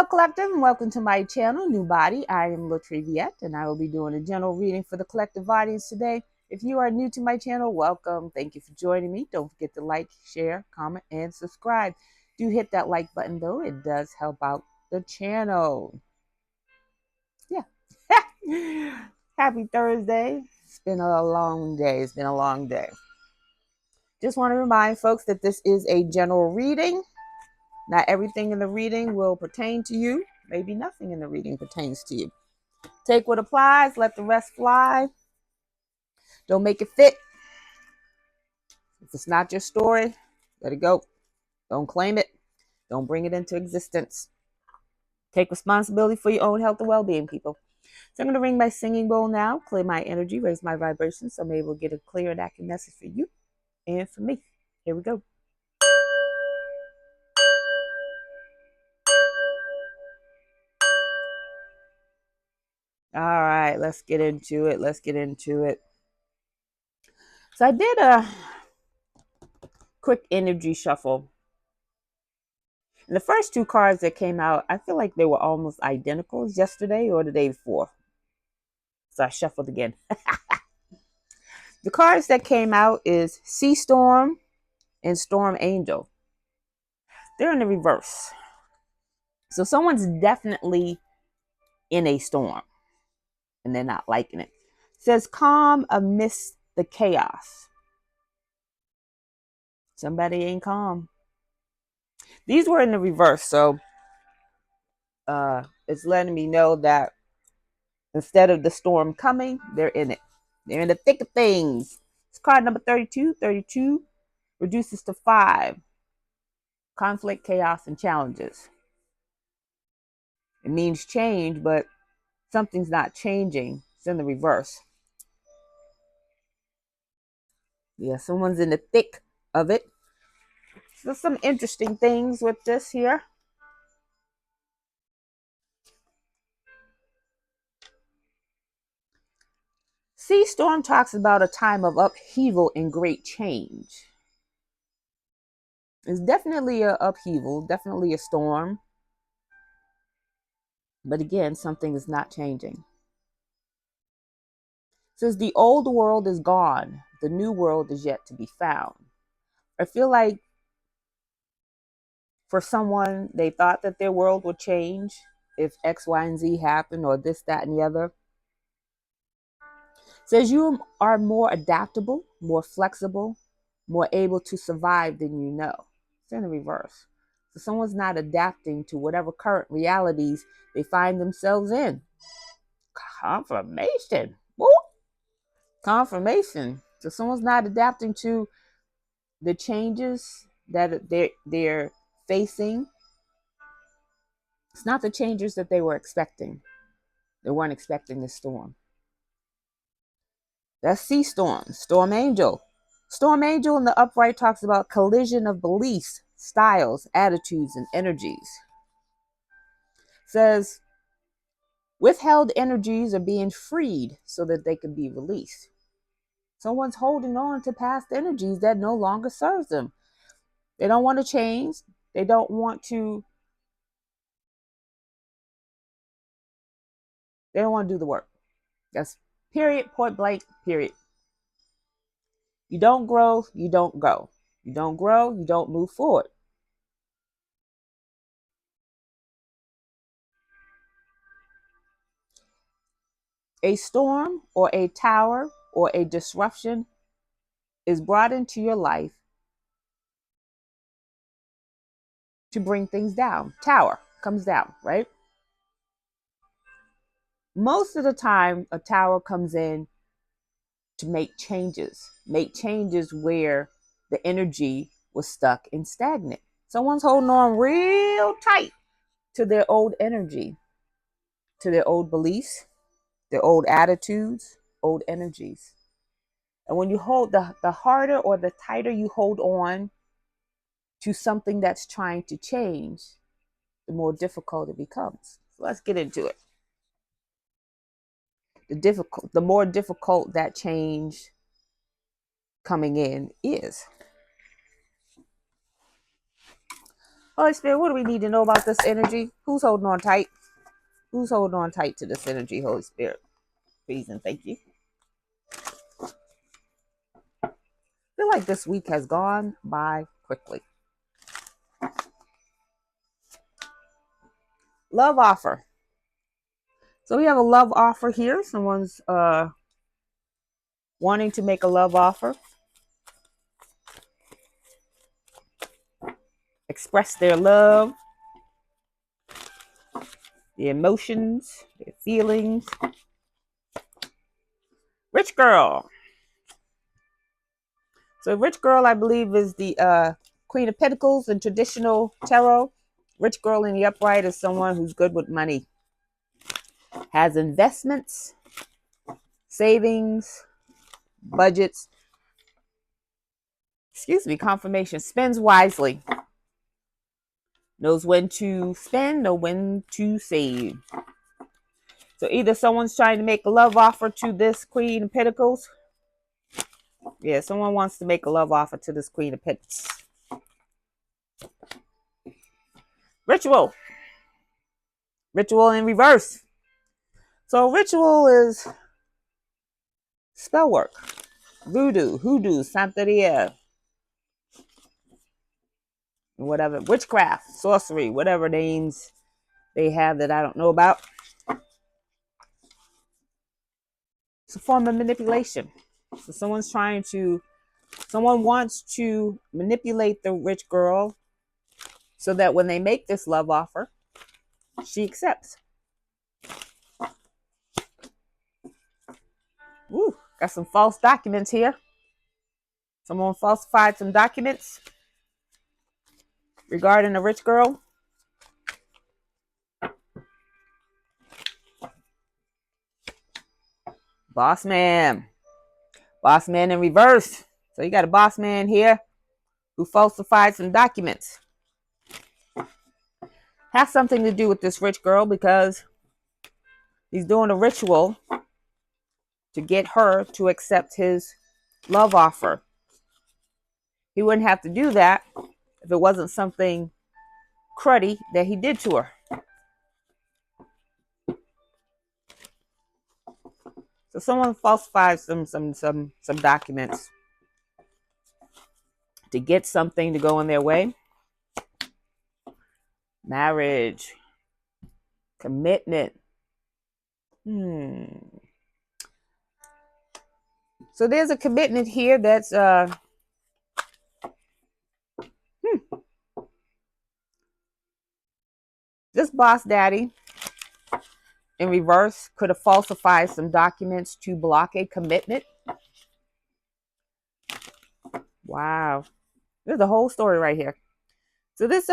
Hello, collective, and welcome to my channel, NUBODI. I am Latriviette, and I will be doing a general reading for the collective audience today. If you are new to my channel, welcome. Thank you for joining me. Don't forget to like, share, comment, and subscribe. Do hit that like button, though. It does help out the channel. Yeah. Happy Thursday. It's been a long day. It's been a long day. Just want to remind folks that this is a general reading. Not everything in the reading will pertain to you. Maybe nothing in the reading pertains to you. Take what applies, let the rest fly. Don't make it fit. If it's not your story, let it go. Don't claim it. Don't bring it into existence. Take responsibility for your own health and well-being, people. So I'm going to ring my singing bowl now, clear my energy, raise my vibration, so I'm able to get a clear and accurate message for you and for me. Here we go. All right, let's get into it. Let's get into it. So I did a quick energy shuffle. And the first two cards that came out, I feel like they were almost identical yesterday or the day before. So I shuffled again. The cards that came out is Sea Storm and Storm Angel. They're in the reverse. So someone's definitely in a storm and they're not liking it. It says calm amidst the chaos. Somebody ain't calm. These were in the reverse, so it's letting me know that instead of the storm coming, they're in it. They're in the thick of things. It's card number 32. 32 reduces to 5. Conflict, chaos, and challenges. It means change, but something's not changing. It's in the reverse. Yeah, someone's in the thick of it. So some interesting things with this here. Sea Storm talks about a time of upheaval and great change. It's definitely an upheaval, definitely a storm. But again, something is not changing. It says the old world is gone. The new world is yet to be found. I feel like for someone, they thought that their world would change if X, Y, and Z happened or this, that, and the other. It says you are more adaptable, more flexible, more able to survive than you know. It's in the reverse. So someone's not adapting to whatever current realities they find themselves in. Confirmation. Woo! Confirmation. So someone's not adapting to the changes that they're facing. It's not the changes that they were expecting. They weren't expecting the storm. That's Sea Storm. Storm Angel. Storm Angel in the upright talks about collision of beliefs, styles, attitudes, and energies. Says withheld energies are being freed so that they can be released. Someone's holding on to past energies that no longer serves them. They don't want to change. They don't want to do the work. That's period, point blank, period. You don't grow, you don't go. You don't grow, you don't move forward. A storm or a tower or a disruption is brought into your life to bring things down. Tower comes down, right? Most of the time, a tower comes in to make changes where the energy was stuck and stagnant. Someone's holding on real tight to their old energy, to their old beliefs, their old attitudes, old energies. And when you hold the harder or the tighter you hold on to something that's trying to change, the more difficult it becomes. So let's get into it. The more difficult that change coming in is. Holy Spirit, what do we need to know about this energy? Who's holding on tight? Who's holding on tight to this energy, Holy Spirit? Please and thank you. I feel like this week has gone by quickly. Love offer. So we have a love offer here. Someone's wanting to make a love offer. Express their love, their emotions, their feelings. Rich girl. So rich girl, I believe, is the Queen of Pentacles in traditional tarot. Rich girl in the upright is someone who's good with money. Has investments, savings, budgets. Confirmation. Spends wisely. Knows when to spend or when to save. So either someone's trying to make a love offer to this Queen of Pentacles. Yeah, someone wants to make a love offer to this Queen of Pentacles. Ritual. Ritual in reverse. So ritual is spell work. Voodoo, hoodoo, santeria. Whatever. Witchcraft, sorcery, whatever names they have that I don't know about. It's a form of manipulation. So someone wants to manipulate the rich girl so that when they make this love offer, she accepts. Ooh, got some false documents here. Someone falsified some documents regarding a rich girl. Boss man. Boss man in reverse. So you got a boss man here who falsified some documents. Has something to do with this rich girl because he's doing a ritual to get her to accept his love offer. He wouldn't have to do that if it wasn't something cruddy that he did to her. So someone falsifies some documents to get something to go in their way. Marriage, commitment. So there's a commitment here that's this boss daddy in reverse could have falsified some documents to block a commitment. Wow. There's a whole story right here. So this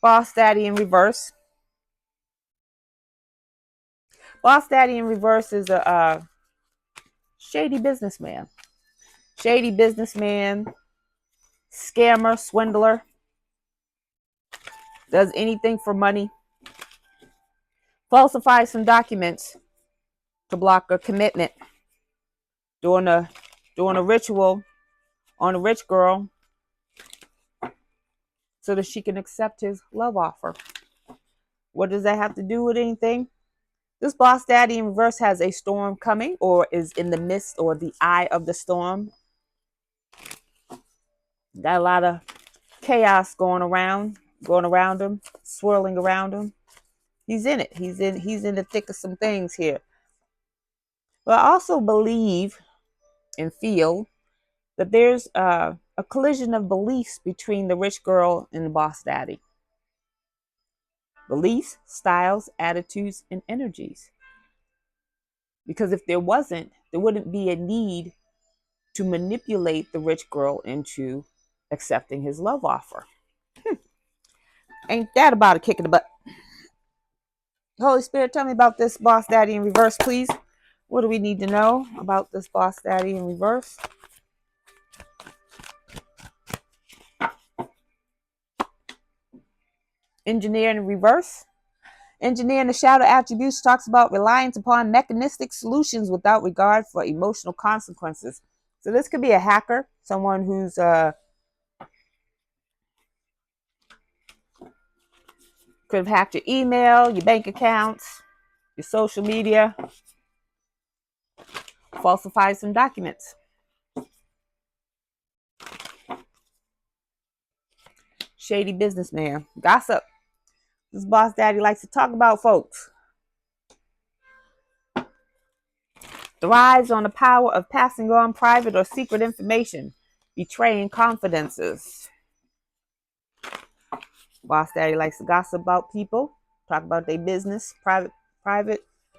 boss daddy in reverse. Boss daddy in reverse is a shady businessman. Shady businessman, scammer, swindler. Does anything for money. Falsifies some documents to block a commitment. Doing a ritual on a rich girl so that she can accept his love offer. What does that have to do with anything? This boss daddy in reverse has a storm coming or is in the midst or the eye of the storm. Got a lot of chaos going around him, swirling around him. He's in it. He's in the thick of some things here. But I also believe and feel that there's a collision of beliefs between the rich girl and the boss daddy. Beliefs, styles, attitudes, and energies. Because if there wasn't, there wouldn't be a need to manipulate the rich girl into accepting his love offer. Ain't that about a kick in the butt? Holy Spirit, tell me about this boss daddy in reverse, please. What do we need to know about this boss daddy in reverse? Engineer in reverse. Engineer in the shadow attributes talks about reliance upon mechanistic solutions without regard for emotional consequences. So this could be a hacker, someone who's Could have hacked your email, your bank accounts, your social media, falsified some documents. Shady businessman. Gossip. This boss daddy likes to talk about folks. Thrives on the power of passing on private or secret information, betraying confidences. Boss daddy likes to gossip about people, talk about their business, private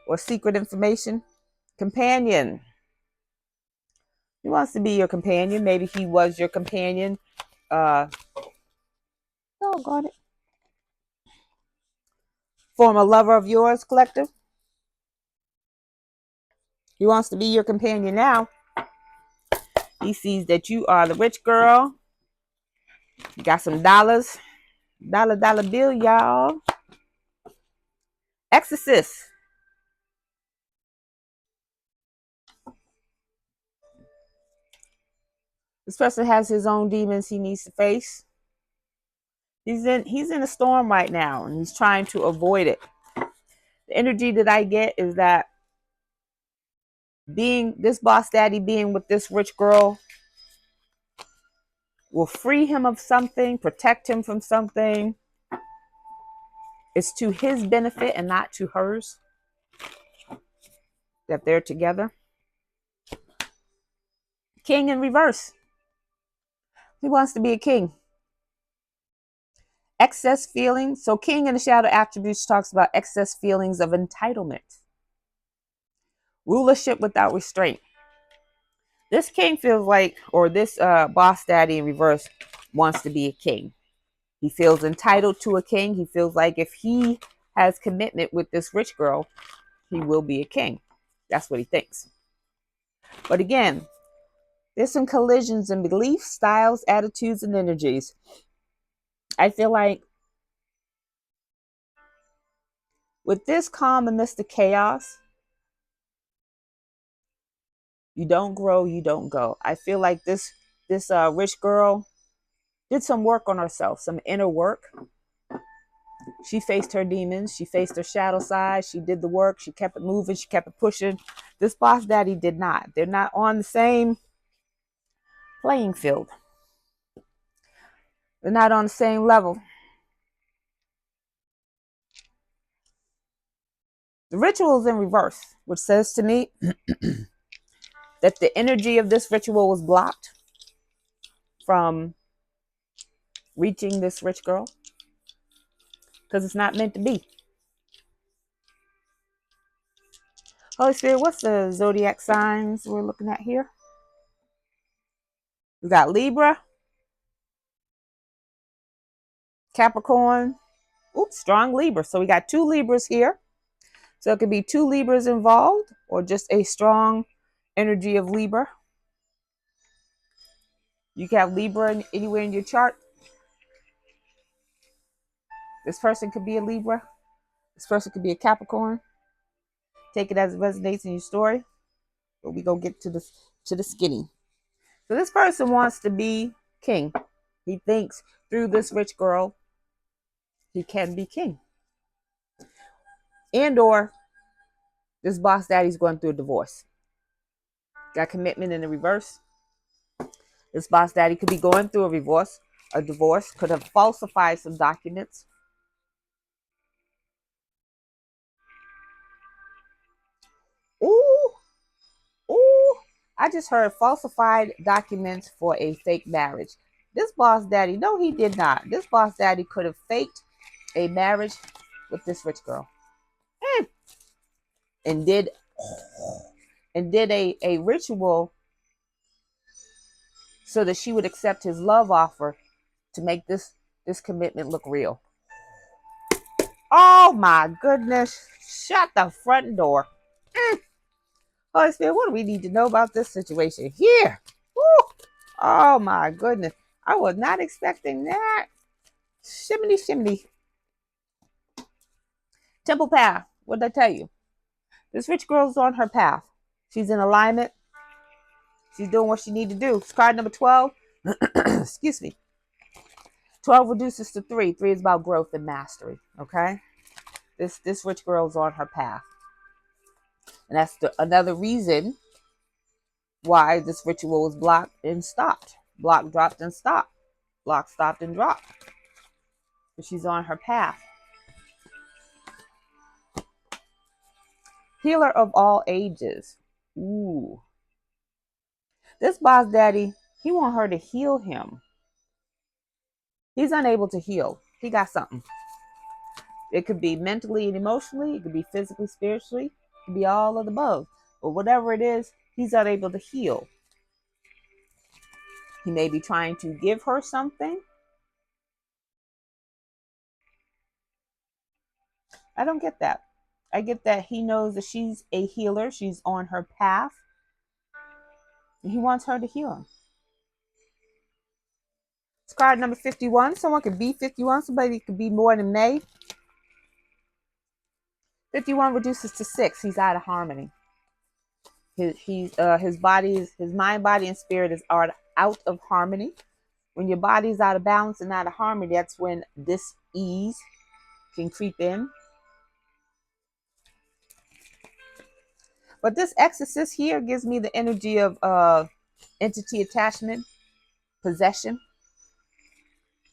or secret information. Companion. He wants to be your companion. Maybe he was your companion. Doggone it. Former lover of yours, collective. He wants to be your companion now. He sees that you are the rich girl. You got some dollars. Dollar bill, y'all. Exorcist. This person has his own demons he needs to face. He's in a storm right now, and he's trying to avoid it. The energy that I get is that this boss daddy being with this rich girl will free him of something, protect him from something. It's to his benefit and not to hers that they're together. King in reverse. He wants to be a king. Excess feelings. So king in the shadow attributes talks about excess feelings of entitlement. Rulership without restraint. This king feels like, or this boss daddy in reverse wants to be a king. He feels entitled to a king. He feels like if he has commitment with this rich girl, he will be a king. That's what he thinks. But again, there's some collisions in beliefs, styles, attitudes, and energies. I feel like with this calm amidst the chaos, you don't grow, you don't go. I feel like this rich girl did some work on herself, some inner work. She faced her demons. She faced her shadow side. She did the work. She kept it moving. She kept it pushing. This boss daddy did not. They're not on the same playing field. They're not on the same level. The ritual is in reverse, which says to me that the energy of this ritual was blocked from reaching this rich girl because it's not meant to be. Holy Spirit, what's the zodiac signs we're looking at here? We got Libra, Capricorn, strong Libra. So we got 2 Libras here. So it could be 2 Libras involved or just a strong energy of Libra. You can have Libra anywhere in your chart. This person could be a Libra. This person could be a Capricorn. Take it as it resonates in your story. But we go get to the skinny. So this person wants to be king. He thinks through this rich girl, he can be king. And or this boss daddy's going through a divorce. Got commitment in the reverse. This boss daddy could be going through a divorce, could have falsified some documents. Ooh, I just heard falsified documents for a fake marriage. This boss daddy, no, he did not. This boss daddy could have faked a marriage with this rich girl. And did a ritual so that she would accept his love offer to make this commitment look real. Oh my goodness. Shut the front door. Holy Spirit, what do we need to know about this situation here? Woo. Oh my goodness. I was not expecting that. Shimmy, shimmy. Temple path. What did I tell you? This rich girl's on her path. She's in alignment. She's doing what she needs to do. It's card number 12. Excuse me. 12 reduces to 3. 3 is about growth and mastery. Okay. This rich girl is on her path. And that's another reason why this ritual was blocked and stopped. Blocked, dropped, and stopped. Blocked, stopped, and dropped. But she's on her path. Healer of all ages. Ooh. This boss daddy, he want her to heal him. He's unable to heal. He got something. It could be mentally and emotionally. It could be physically, spiritually. It could be all of the above. But whatever it is, he's unable to heal. He may be trying to give her something. I don't get that. I get that he knows that she's a healer. She's on her path. And he wants her to heal him. It's card number 51. Someone could be 51. Somebody could be more than May. 51 reduces to 6. He's out of harmony. His body, his mind, body, and spirit are out of harmony. When your body is out of balance and out of harmony, that's when dis-ease can creep in. But this exorcist here gives me the energy of entity attachment, possession.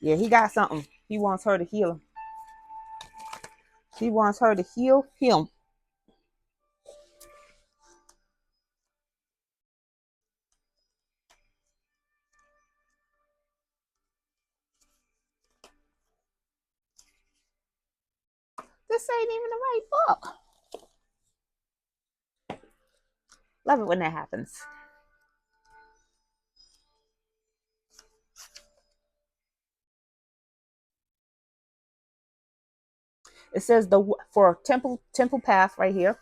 Yeah, he got something. He wants her to heal him. He wants her to heal him. This ain't even the right book. Love it when that happens. It says for temple path right here.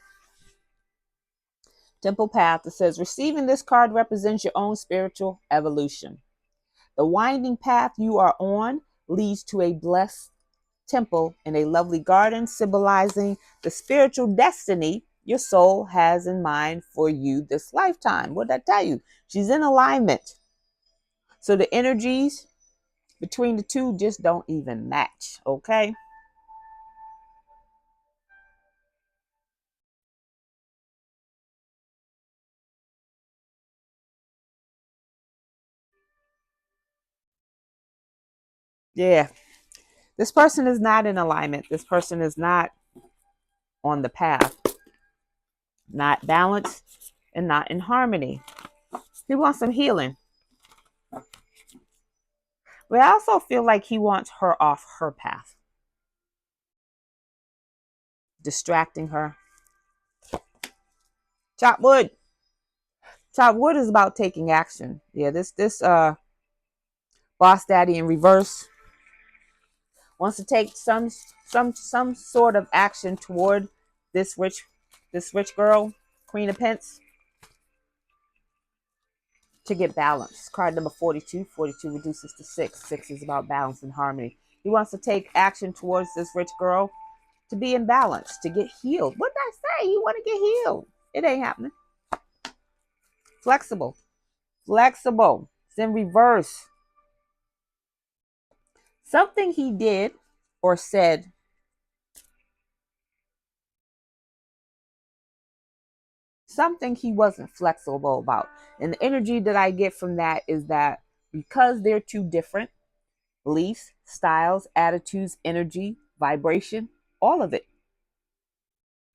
Temple path. It says receiving this card represents your own spiritual evolution. The winding path you are on leads to a blessed temple in a lovely garden, symbolizing the spiritual destiny your soul has in mind for you this lifetime. What did I tell you? She's in alignment. So the energies between the two just don't even match, okay? Yeah. This person is not in alignment. This person is not on the path, not balanced, and not in harmony. He wants some healing. But I also feel like he wants her off her path, distracting her. Chop wood. Chop wood is about taking action. Yeah, this boss daddy in reverse wants to take some sort of action toward this rich girl, Queen of Pence, to get balance. Card number 42. 42 reduces to 6. 6 is about balance and harmony. He wants to take action towards this rich girl to be in balance, to get healed. What did I say? You want to get healed. It ain't happening. Flexible. Flexible. It's in reverse. Something he did or said something he wasn't flexible about. And the energy that I get from that is that because they're two different beliefs, styles, attitudes, energy, vibration, all of it,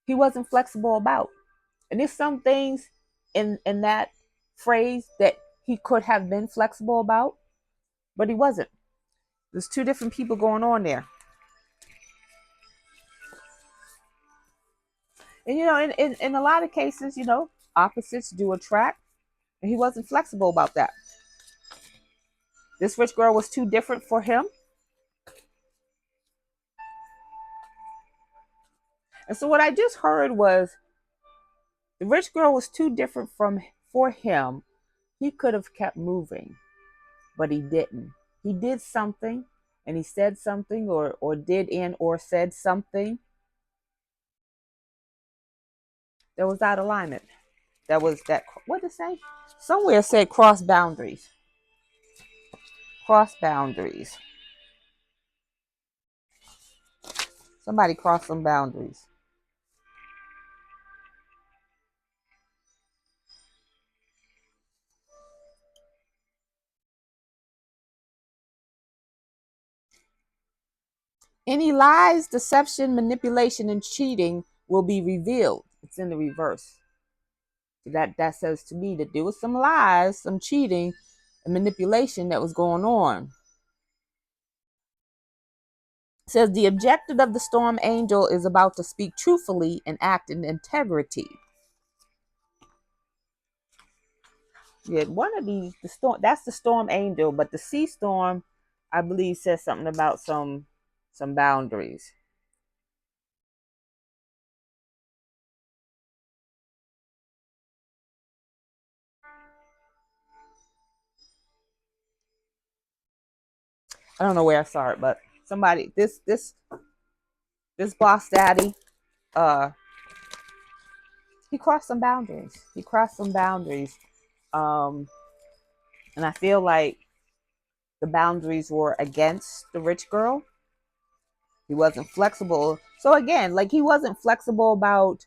he wasn't flexible about. And there's some things in that phrase that he could have been flexible about, but he wasn't. There's two different people going on there. And in a lot of cases, opposites do attract, and he wasn't flexible about that. This rich girl was too different for him. And so what I just heard was the rich girl was too different for him. He could have kept moving, but he didn't. He did something, and he said something or did or said something that was out of alignment. What did it say? Somewhere it said cross boundaries. Cross boundaries. Somebody crossed some boundaries. Any lies, deception, manipulation, and cheating will be revealed. It's in the reverse. That says to me that there was some lies, some cheating, and manipulation that was going on. It says the objective of the storm angel is about to speak truthfully and act in integrity. Yeah, one of these, the storm, that's the storm angel, but the sea storm, I believe, says something about some boundaries. I don't know where I saw it, but somebody, this boss daddy, uh, he crossed some boundaries. He crossed some boundaries, um, and I feel like the boundaries were against the rich girl. He wasn't flexible. So again, like he wasn't flexible about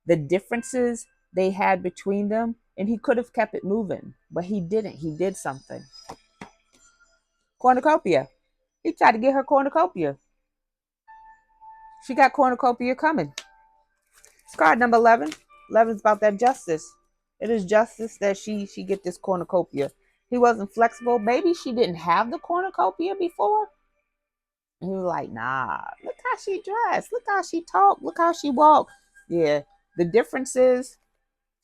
the differences they had between them, and he could have kept it moving, but he didn't. He did something. Cornucopia. He tried to get her cornucopia. She got cornucopia coming. It's card number 11. 11 is about that justice. It is justice that she get this cornucopia. He wasn't flexible. Maybe she didn't have the cornucopia before. And he was like, nah, look how she dressed. Look how she talked. Look how she walked. Yeah. The difference is,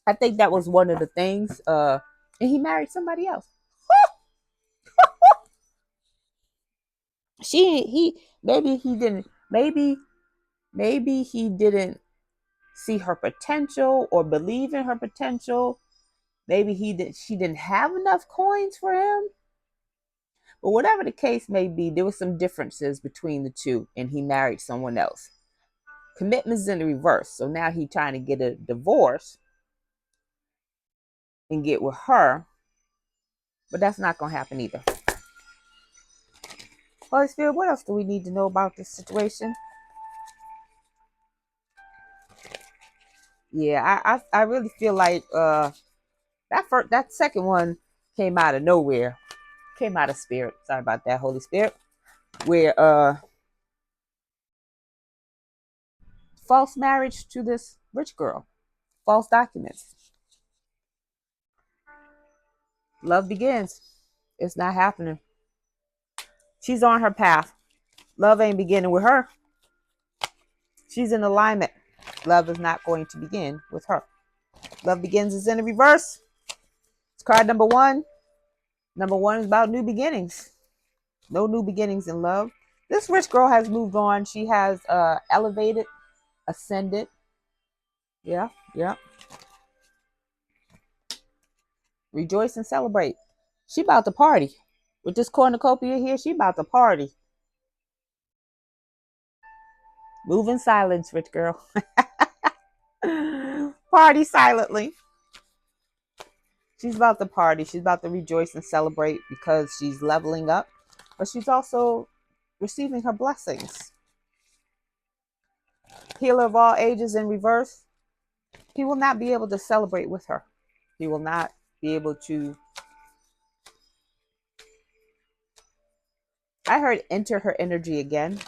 I think that was one of the things. And he married somebody else. Maybe he didn't, maybe he didn't see her potential or believe in her potential. Maybe she didn't have enough coins for him. But whatever the case may be, there was some differences between the two, and he married someone else. Commitment's in the reverse. So now he's trying to get a divorce and get with her, but that's not going to happen either. Holy Spirit, what else do we need to know about this situation? Yeah, I really feel like that second one came out of nowhere, came out of spirit. Sorry about that, Holy Spirit. Where false marriage to this rich girl, false documents. Love begins. It's not happening. She's on her path. Love ain't beginning with her. She's in alignment. Love is not going to begin with her. Love begins is in the reverse. It's card number 1. Number 1 is about new beginnings. No new beginnings in love. This rich girl has moved on. She has elevated, ascended. Yeah, yeah. Rejoice and celebrate. She about to party. With this cornucopia here, she about to party. Move in silence, rich girl. Party silently. She's about to party. She's about to rejoice and celebrate because she's leveling up, but she's also receiving her blessings. Healer of all ages in reverse. He will not be able to celebrate with her. He will not be able to. I heard enter her energy again.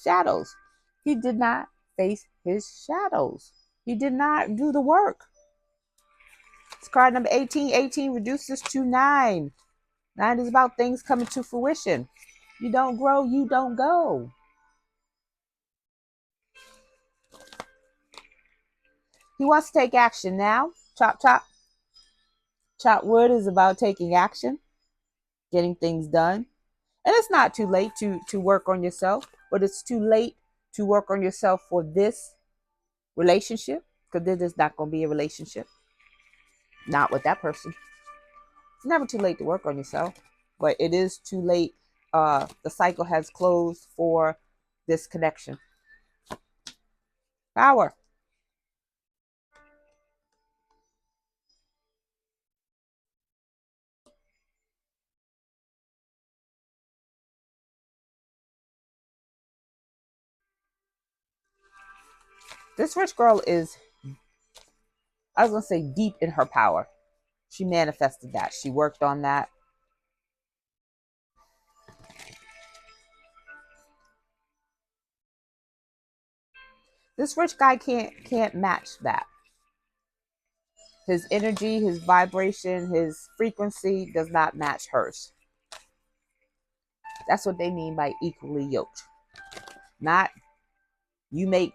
Shadows. He did not face his shadows. He did not do the work. It's card number 18. 18 reduces to 9. 9 is about things coming to fruition. You don't grow, you don't go. He wants to take action now. Chop, chop. Chop wood is about taking action, getting things done. And it's not too late to work on yourself, but it's too late to work on yourself for this relationship, because this is not going to be a relationship. Not with that person. It's never too late to work on yourself, but it is too late. The cycle has closed for this connection. Power. This rich girl is, I was going to say, deep in her power. She manifested that. She worked on that. This rich guy can't match that. His energy, his vibration, his frequency does not match hers. That's what they mean by equally yoked. Not you make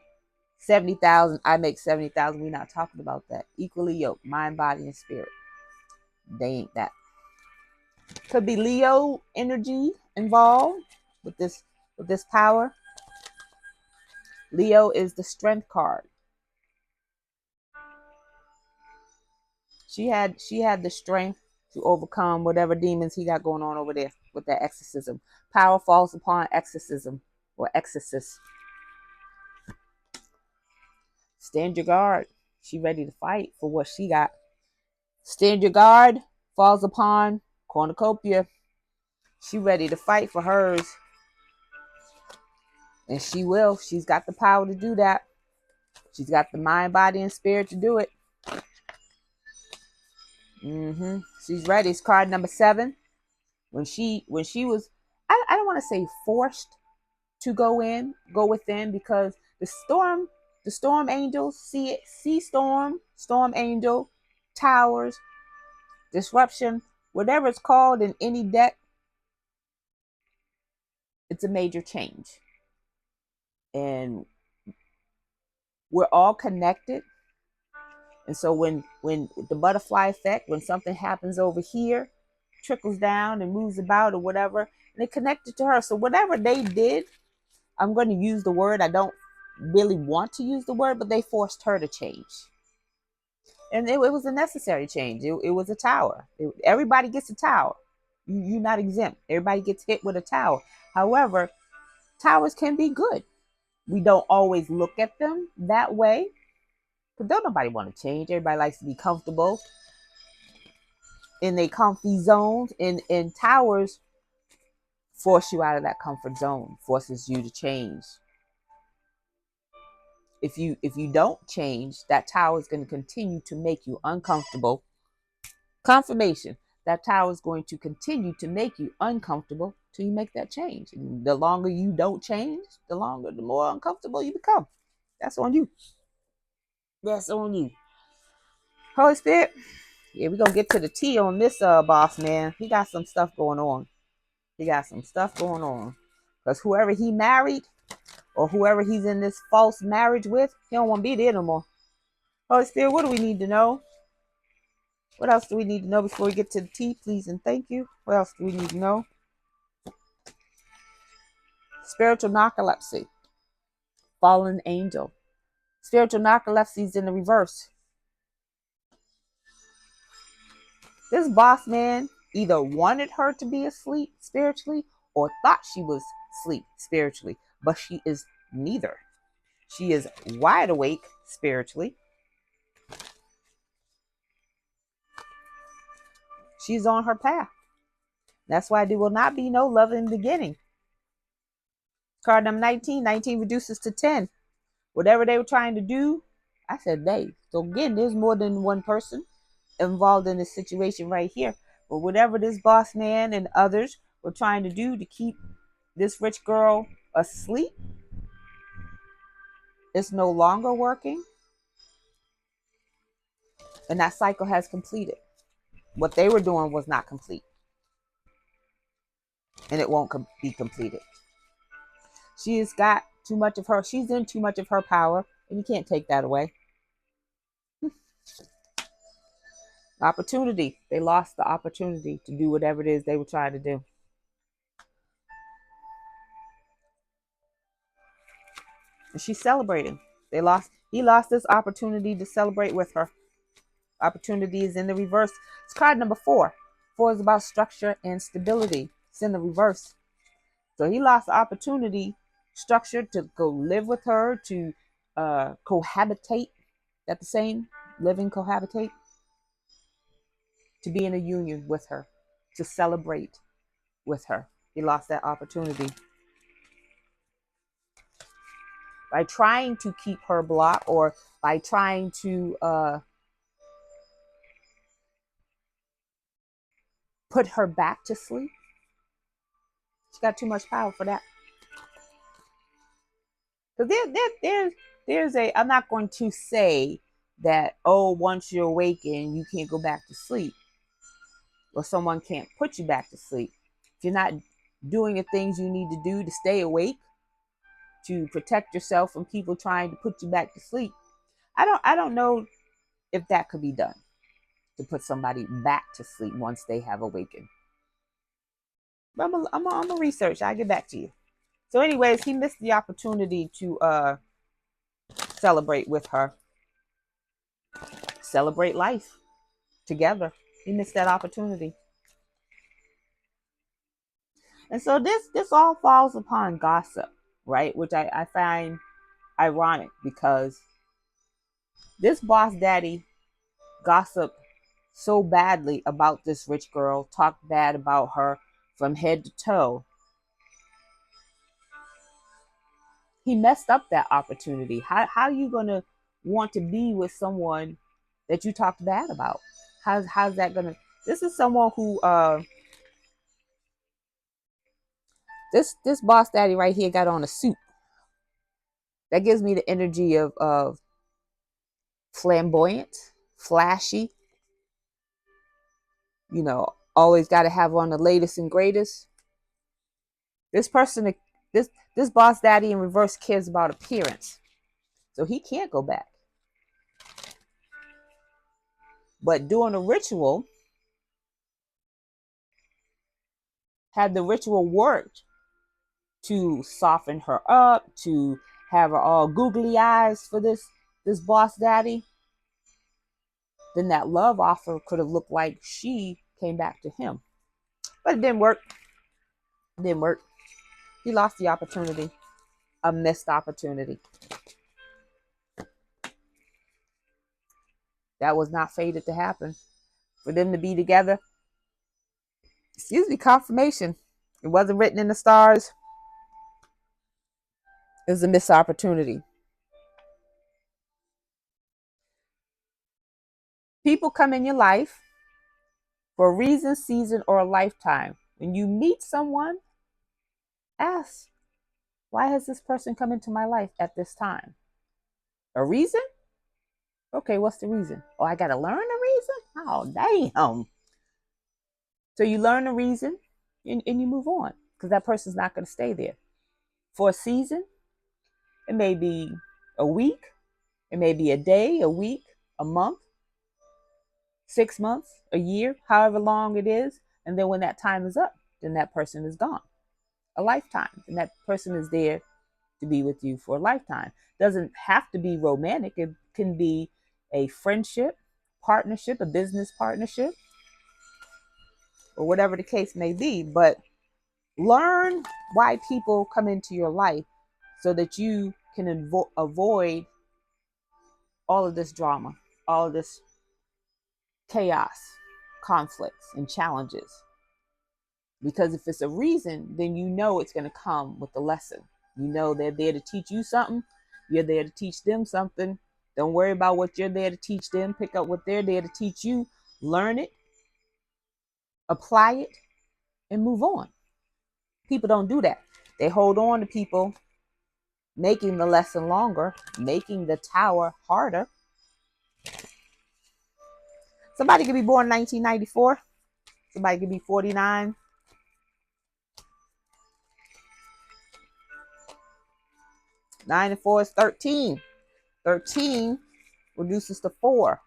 70,000, I make 70,000. We're not talking about that. Equally yoked, mind, body, and spirit. They ain't that. Could be Leo energy involved with this power. Leo is the strength card. She had the strength to overcome whatever demons he got going on over there with that exorcism. Power falls upon exorcism or exorcist. Stand your guard. She ready to fight for what she got. Stand your guard falls upon cornucopia. She ready to fight for hers. And she will. She's got the power to do that. She's got the mind, body, and spirit to do it. She's ready. It's card number 7. When she was, I don't want to say forced to go within, because the storm angels, sea storm angel, towers, disruption, whatever it's called in any deck, it's a major change. And we're all connected. And so when the butterfly effect, when something happens over here, trickles down and moves about or whatever, and it connected to her. So whatever they did, I'm going to use the word. I don't really want to use the word, but they forced her to change. And it was a necessary change. It was a tower. Everybody gets a tower. You're not exempt. Everybody gets hit with a tower. However, towers can be good. We don't always look at them that way, because don't nobody want to change. Everybody likes to be comfortable in their comfy zones. And towers force you out of that comfort zone, forces you to change. If you don't change, that tower is going to continue to make you uncomfortable. Confirmation. That tower is going to continue to make you uncomfortable till you make that change. And the longer you don't change, the more uncomfortable you become. That's on you. That's on you. Holy Spirit. Yeah, we're going to get to the T on this boss man. He got some stuff going on. Because whoever he married or whoever he's in this false marriage with, he don't want to be there no more. Holy Spirit, what do we need to know? What else do we need to know before we get to the T, please and thank you? What else do we need to know? Spiritual narcolepsy. Fallen angel. Spiritual narcolepsy is in the reverse. This boss man either wanted her to be asleep spiritually or thought she was asleep spiritually, but she is neither. She is wide awake spiritually. She's on her path. That's why there will not be no love in the beginning. Card number 19. 19 reduces to 10. Whatever they were trying to do, I said they. So again, there's more than one person involved in this situation right here. But whatever this boss man and others were trying to do to keep this rich girl asleep, it's no longer working. And that cycle has completed. What they were doing was not complete. And it won't be completed. She has got too much of her. She's in too much of her power. And you can't take that away. Opportunity. They lost the opportunity to do whatever it is they were trying to do. And she's celebrating. He lost this opportunity to celebrate with her. Opportunity is in the reverse. It's card number 4. 4 is about structure and stability. It's in the reverse. So he lost the opportunity, structure, to go live with her, to cohabitate. That the same? Living, cohabitate? To be in a union with her, to celebrate with her. He lost that opportunity. by trying to keep her blocked, or by trying to put her back to sleep. She got too much power for that. Because there's a, I'm not going to say that, oh, once you're awakened, you can't go back to sleep, or someone can't put you back to sleep. If you're not doing the things you need to do to stay awake, to protect yourself from people trying to put you back to sleep, I don't know if that could be done, to put somebody back to sleep once they have awakened. But I'm gonna research. I'll get back to you. So anyways, he missed the opportunity to celebrate with her. Celebrate life together. He missed that opportunity. And so this all falls upon gossip, right? Which I find ironic, because this boss daddy gossiped so badly about this rich girl, talked bad about her from head to toe. He messed up that opportunity. How are you gonna want to be with someone that you talked bad about? How's that gonna? This is someone who this boss daddy right here got on a suit. That gives me the energy of flamboyant, flashy. You know, always got to have on the latest and greatest. This person, this boss daddy in reverse cares about appearance, so he can't go back. But doing a ritual, had the ritual worked to soften her up, to have her all googly eyes for this boss daddy, then that love offer could have looked like she came back to him. But it didn't work. It didn't work. He lost the opportunity, a missed opportunity. That was not fated to happen. For them to be together, excuse me, confirmation. It wasn't written in the stars. It was a missed opportunity. People come in your life for a reason, season, or a lifetime. When you meet someone, ask, why has this person come into my life at this time? A reason? Okay, what's the reason? Oh, I got to learn the reason? Oh, damn. So you learn the reason and you move on, because that person's not going to stay there. For a season, it may be a week, it may be a day, a week, a month, 6 months, a year, however long it is. And then when that time is up, then that person is gone. A lifetime. And that person is there to be with you for a lifetime. Doesn't have to be romantic. It can be a friendship, partnership, a business partnership, or whatever the case may be. But learn why people come into your life so that you can avoid all of this drama, all of this chaos, conflicts, and challenges. Because if it's a reason, then you know it's going to come with a lesson. You know they're there to teach you something. You're there to teach them something. Don't worry about what you're there to teach them. Pick up what they're there to teach you. Learn it, apply it, and move on. People don't do that. They hold on to people, making the lesson longer, making the tower harder. Somebody could be born in 1994. Somebody could be 49. 9 and 4 is 13. 13 reduces to 4.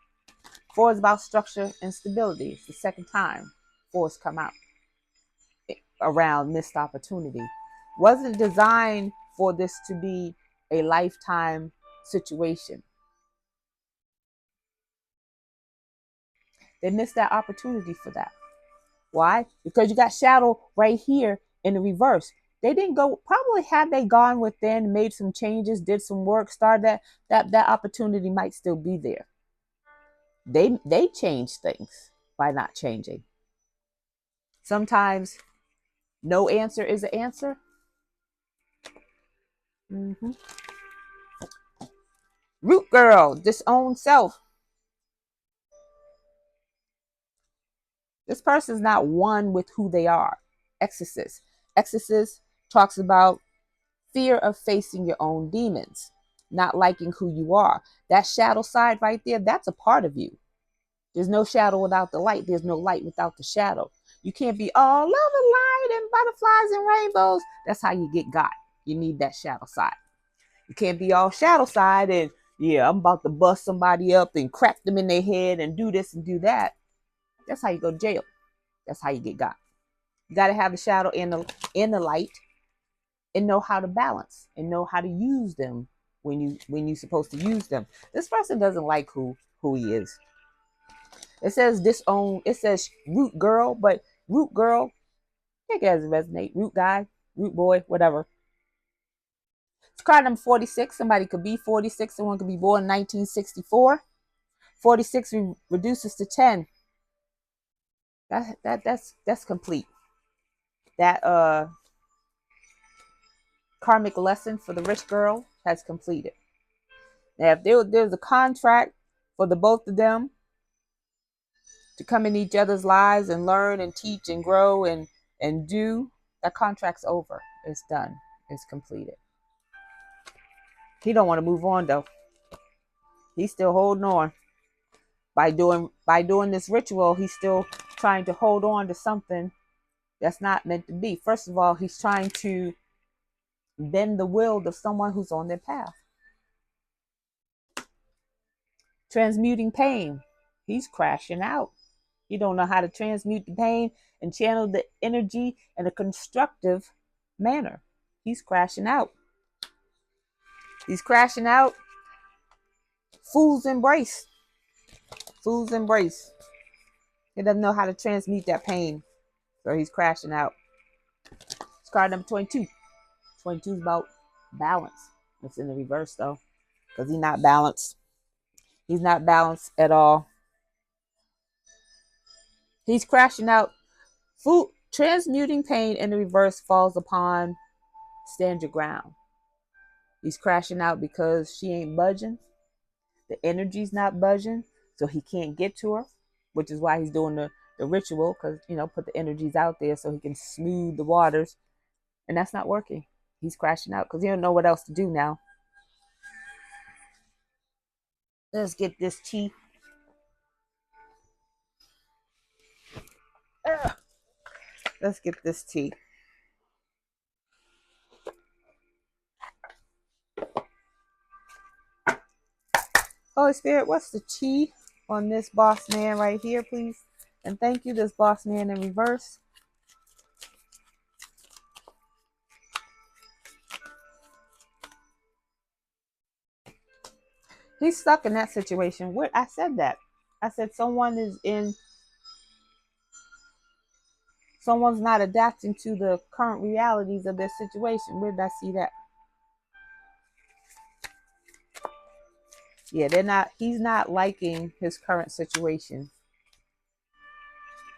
4 is about structure and stability. It's the second time 4's come out around missed opportunity. Wasn't designed for this to be a lifetime situation. They missed that opportunity for that. Why? Because you got shadow right here in the reverse. They didn't go, probably had they gone within, made some changes, did some work, started that opportunity might still be there. They changed things by not changing. Sometimes no answer is an answer. Mm-hmm. Root girl, disown self. This person's not one with who they are. Exorcist. Exorcist talks about fear of facing your own demons, not liking who you are. That shadow side right there, that's a part of you. There's no shadow without the light. There's no light without the shadow. You can't be all love and light and butterflies and rainbows. That's how you get got. You need that shadow side. You can't be all shadow side and, yeah, I'm about to bust somebody up and crack them in their head and do this and do that. That's how you go to jail. That's how you get got. You got to have the shadow in the light and know how to balance and know how to use them when you're supposed to use them. This person doesn't like who he is. It says disown. It says root girl, but root girl, I think it doesn't resonate. Root guy, root boy, whatever. It's card number 46. Somebody could be 46. Someone could be born in 1964. 46 reduces to 10. That's complete. That karmic lesson for the rich girl has completed. Now, if there's a contract for the both of them to come in each other's lives and learn and teach and grow and do, that contract's over. It's done. It's completed. He don't want to move on though. He's still holding on. By doing this ritual, he's still trying to hold on to something that's not meant to be. First of all, he's trying to bend the will of someone who's on their path. Transmuting pain. He's crashing out. He don't know how to transmute the pain and channel the energy in a constructive manner. He's crashing out. He's crashing out. Fools embrace. Fools embrace. He doesn't know how to transmute that pain. So he's crashing out. It's card number 22. 22 is about balance. It's in the reverse though, because he's not balanced. He's not balanced at all. He's crashing out. Food transmuting pain in the reverse falls upon stand your ground. He's crashing out because she ain't budging. The energy's not budging, so he can't get to her, which is why he's doing the ritual, because, put the energies out there so he can smooth the waters. And that's not working. He's crashing out because he don't know what else to do now. Let's get this tea. Let's get this tea. Holy Spirit, what's the tea on this boss man right here, please? And thank you, this boss man in reverse. He's stuck in that situation. I said that. I said someone's not adapting to the current realities of their situation. Where did I see that? Yeah, he's not liking his current situation.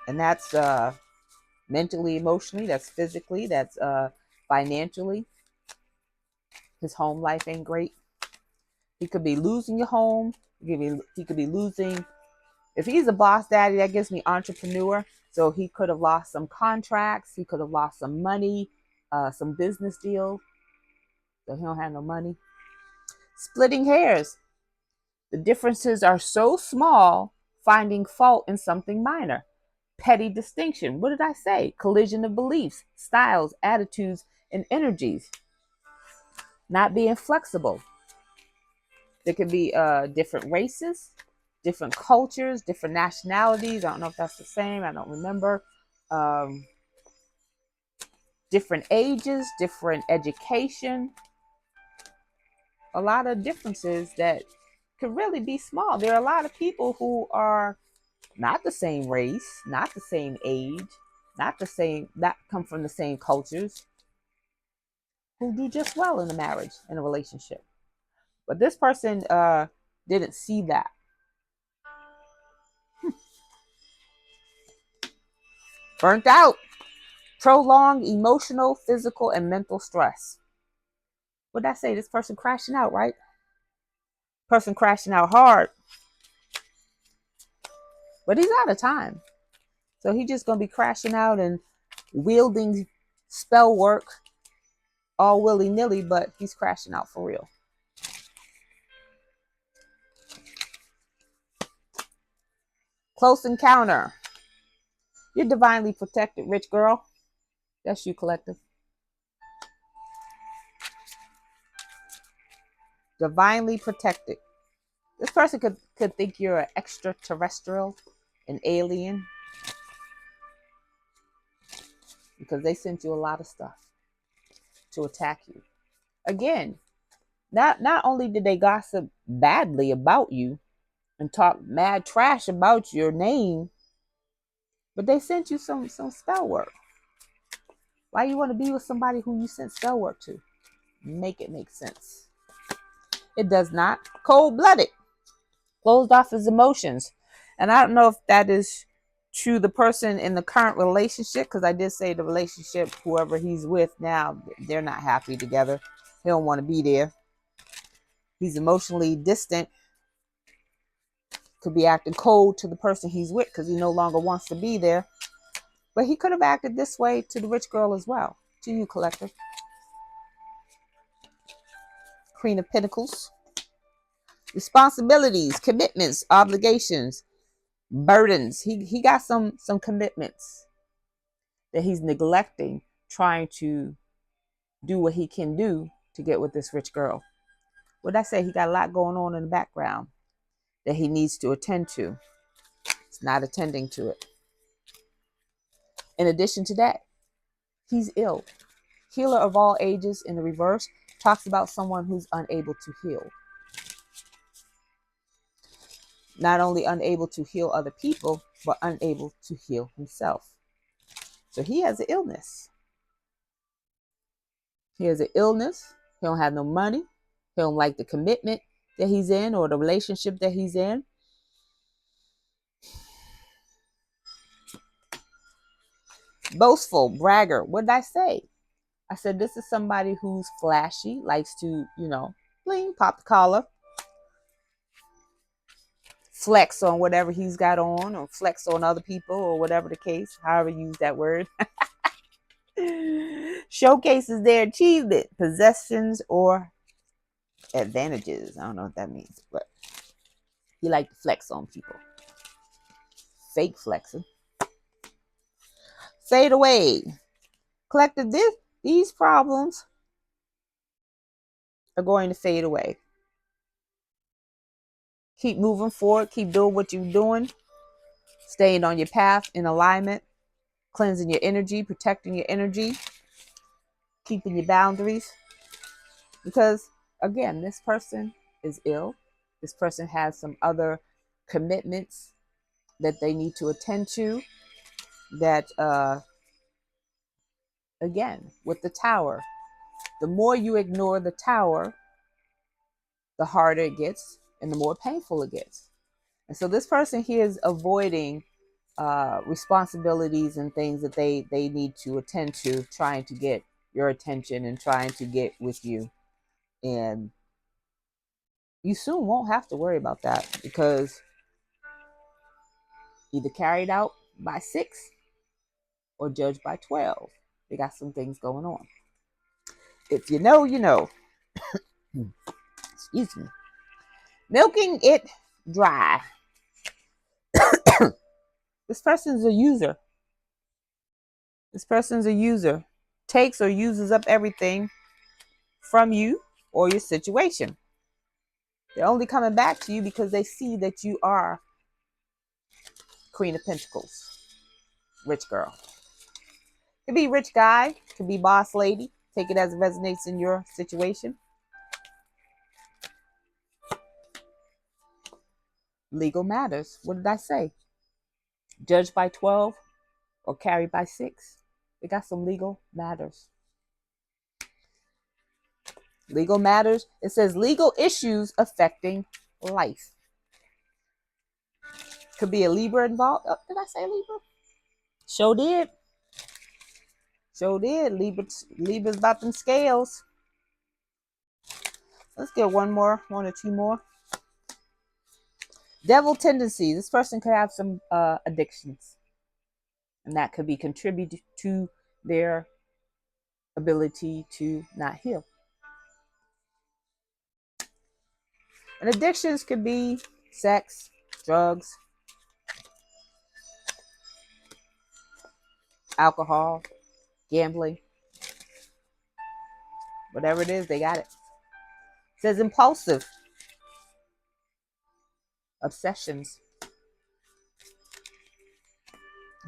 And that's mentally, emotionally, that's physically, that's financially. His home life ain't great. He could be losing your home. He could be losing. If he's a boss daddy, that gives me entrepreneur. So he could have lost some contracts. He could have lost some money, some business deals. So he don't have no money. Splitting hairs. The differences are so small, finding fault in something minor. Petty distinction. What did I say? Collision of beliefs, styles, attitudes, and energies. Not being flexible. There could be different races, different cultures, different nationalities. I don't know if that's the same. I don't remember. Different ages, different education. A lot of differences that could really be small. There are a lot of people who are not the same race, not the same age, not come from the same cultures, who do just well in a marriage, in a relationship. But this person didn't see that. Burnt out. Prolonged emotional, physical, and mental stress. What did I say? This person crashing out, right? Person crashing out hard. But he's out of time. So he's just going to be crashing out and wielding spell work all willy-nilly, but he's crashing out for real. Close encounter. You're divinely protected, rich girl. That's you, collective. Divinely protected. This person could think you're an extraterrestrial, an alien, because they sent you a lot of stuff to attack you. Again, not only did they gossip badly about you and talk mad trash about your name, but they sent you some spell work. Why you want to be with somebody who you sent spell work to? Make it make sense. It does not. Cold-blooded. Closed off his emotions. And I don't know if that is to the person in the current relationship, because I did say the relationship, whoever he's with now, they're not happy together. He don't want to be there. He's emotionally distant. Could be acting cold to the person he's with because he no longer wants to be there. But he could have acted this way to the rich girl as well. To you, collective. Queen of Pentacles. Responsibilities, commitments, obligations, burdens. He got some commitments that he's neglecting, trying to do what he can do to get with this rich girl. What I say, he got a lot going on in the background that he needs to attend to. He's not attending to it. In addition to that, he's ill. Healer of all ages in the reverse talks about someone who's unable to heal. Not only unable to heal other people, but unable to heal himself. So he has an illness. He has an illness. He don't have no money. He don't like the commitment that he's in or the relationship that he's in. Boastful, bragger. What did I say? I said this is somebody who's flashy, likes to, bling, pop the collar, flex on whatever he's got on, or flex on other people, or whatever the case, however you use that word. Showcases their achievement, possessions, or advantages. I don't know what that means, but he likes to flex on people. Fake flexing. Fade away. Collective, these problems are going to fade away. Keep moving forward. Keep doing what you're doing. Staying on your path in alignment. Cleansing your energy. Protecting your energy. Keeping your boundaries. Because, again, this person is ill. This person has some other commitments that they need to attend to. That, again, with the tower, the more you ignore the tower, the harder it gets and the more painful it gets. And so this person here is avoiding responsibilities and things that they need to attend to, trying to get your attention and trying to get with you. And you soon won't have to worry about that, because either carried out by 6 or judged by 12. They got some things going on. If you know, you know. Excuse me. Milking it dry. This person's a user. This person's a user. Takes or uses up everything from you or your situation. They're only coming back to you because they see that you are Queen of Pentacles. Rich girl. Could be rich guy. Could be boss lady. Take it as it resonates in your situation. Legal matters. What did I say? Judged by 12 or carried by 6. They got some legal matters. Legal matters. It says legal issues affecting life. Could be a Libra involved. Oh, did I say Libra? Sure did. Sure did. Libra's about them scales. Let's get one or two more. Devil tendencies. This person could have some addictions, and that could be contributed to their ability to not heal. And addictions could be sex, drugs, alcohol, gambling, whatever it is, they got it. It says impulsive obsessions.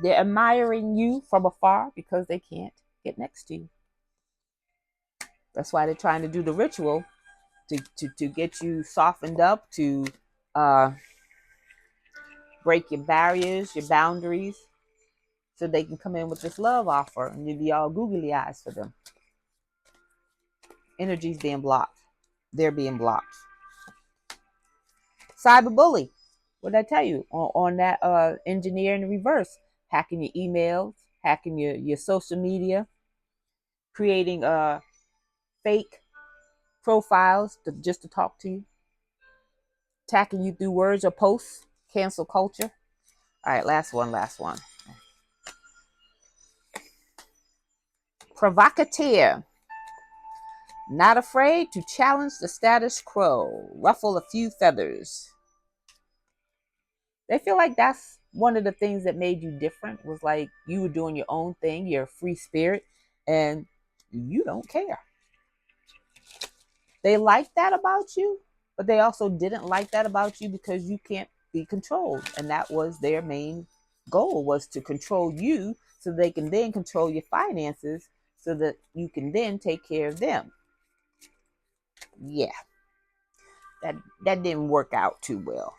They're admiring you from afar because they can't get next to you. That's why they're trying to do the ritual to get you softened up, to uh, break your barriers, your boundaries, so they can come in with this love offer and you'll be all googly eyes for them. Energy's being blocked. They're being blocked. Cyberbully. What did I tell you? On that engineer in the reverse, hacking your emails, hacking your social media, creating fake profiles just to talk to you, attacking you through words or posts, cancel culture. All right, last one. Provocateur. Not afraid to challenge the status quo, ruffle a few feathers. They feel like that's one of the things that made you different, was like you were doing your own thing, you're a free spirit, and you don't care. They like that about you, but they also didn't like that about you because you can't be controlled. And that was their main goal, was to control you so they can then control your finances so that you can then take care of them. Yeah, that didn't work out too well.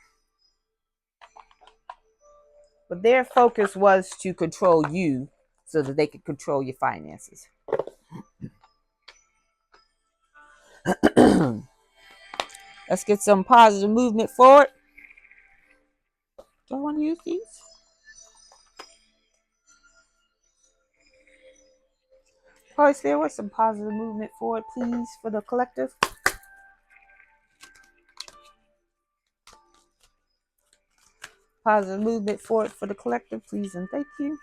But their focus was to control you so that they could control your finances. Let's get some positive movement forward. Do I want to use these? Holy Spirit, what's some positive movement forward, please, for the collective? Positive movement forward for the collective, please, and thank you.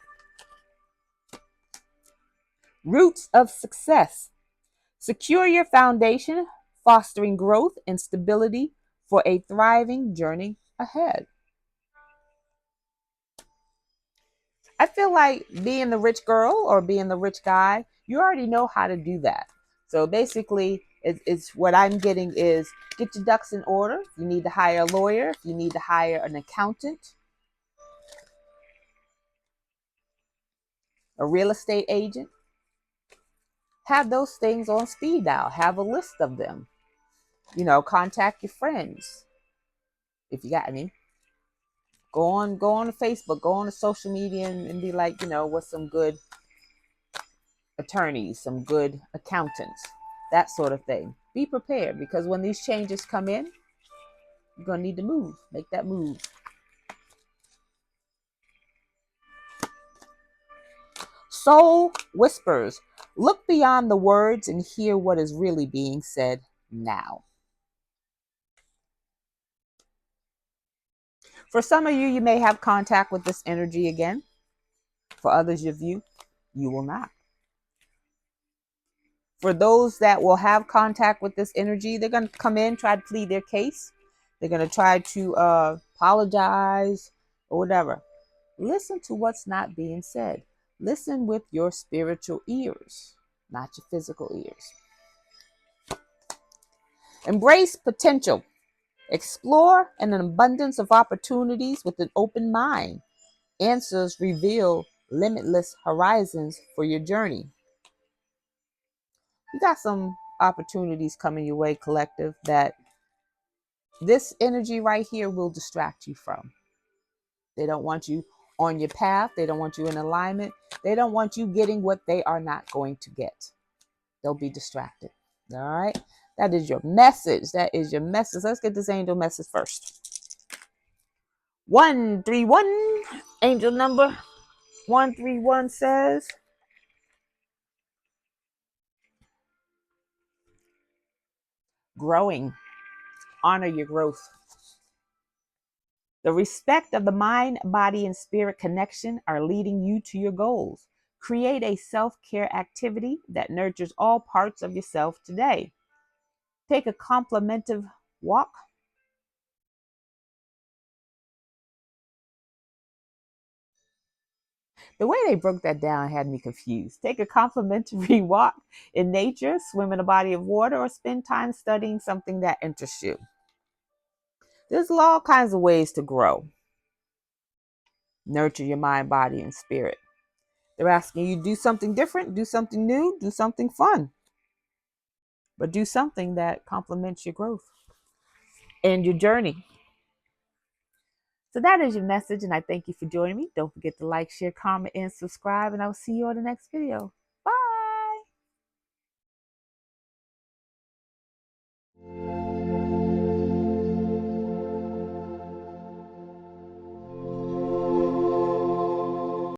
Roots of success. Secure your foundation, fostering growth and stability for a thriving journey ahead. I feel like being the rich girl or being the rich guy, you already know how to do that. So basically, it's what I'm getting is get your ducks in order. If you need to hire a lawyer, if you need to hire an accountant, a real estate agent, have those things on speed dial. Have a list of them. Contact your friends if you got any. Go on to Facebook, go on to social media and be like, what's some good attorneys, some good accountants, that sort of thing. Be prepared, because when these changes come in, you're going to need to move. Make that move. Soul whispers. Look beyond the words and hear what is really being said now. For some of you, you may have contact with this energy again. For others of you, you will not. For those that will have contact with this energy, they're going to come in, try to plead their case. They're going to try to apologize or whatever. Listen to what's not being said. Listen with your spiritual ears, not your physical ears. Embrace potential. Explore an abundance of opportunities with an open mind. Answers reveal limitless horizons for your journey. You got some opportunities coming your way, collective, that this energy right here will distract you from. They don't want you on your path. They don't want you in alignment. They don't want you getting what they are not going to get. They'll be distracted. All right. That is your message. Let's get this angel message first. 131. Angel number 131 says, growing. Honor your growth. The respect of the mind, body, and spirit connection are leading you to your goals. Create a self-care activity that nurtures all parts of yourself today. Take a contemplative walk. The way they broke that down had me confused. Take a complimentary walk in nature, swim in a body of water, or spend time studying something that interests you. There's all kinds of ways to grow. Nurture your mind, body, and spirit. They're asking you to do something different, do something new, do something fun, but do something that complements your growth and your journey. So that is your message, and I thank you for joining me. Don't forget to like, share, comment, and subscribe, and I will see you on the next video.